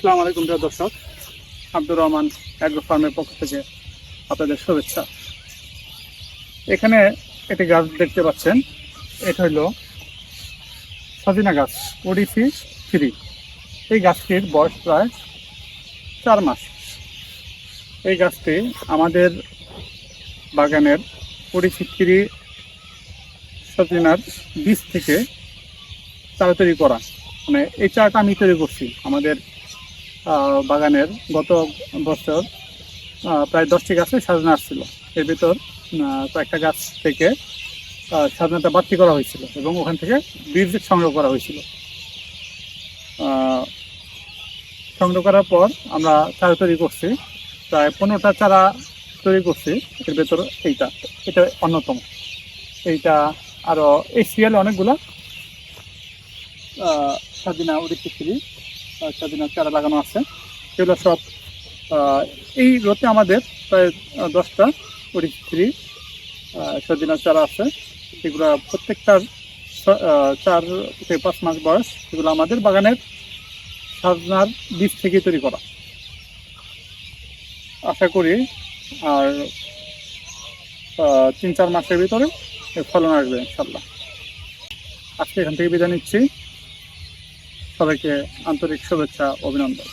আসসালামু আলাইকুম প্রিয় দর্শক, আব্দুর রহমান অ্যাগ্রো ফার্মের পক্ষ থেকে আপনাদের শুভেচ্ছা। এখানে একটি গাছ দেখতে পাচ্ছেন, এটা হলো সজিনা গাছ ওডিসি 3। এই গাছটির বয়স প্রায় 4 মাস। এই গাছটি আমাদের বাগানের ওডিসি 3 সজিনার বীজ থেকে চারা তৈরি করা। মানে এই চারাটা আমি তৈরি করছি আমাদের বাগানের। গত বছর প্রায় 10টি গাছে সজনা আসছিল। এর ভিতর কয়েকটা গাছ থেকে সজনাটা বাড়তি করা হয়েছিল এবং ওখান থেকে বীজ সংগ্রহ করা হয়েছিল। সংগ্রহ করার পর আমরা চারা তৈরি করছি, প্রায় 15টা চারা তৈরি করছি। এর ভেতর এটা অন্যতম। এইটা আরও এই সিরিয়ালে অনেকগুলো সজিনা ওডিসি 3 সজিনার চারা লাগানো আছে। এগুলো সব এই রোতে আমাদের প্রায় 10টা ওডিসি 3 সজিনার চারা আছে। এগুলো প্রত্যেকটার 4 থেকে 5 মাস বয়স। এগুলো আমাদের বাগানের সজনার বীজ থেকে তৈরি করা। আশা করি আর 3-4 মাসের ভিতরে ফলন আসবে ইনশাল্লাহ। আজকে এখান থেকে বিদায় নিচ্ছি। সবাইকে আন্তরিক শুভেচ্ছা, অভিনন্দন।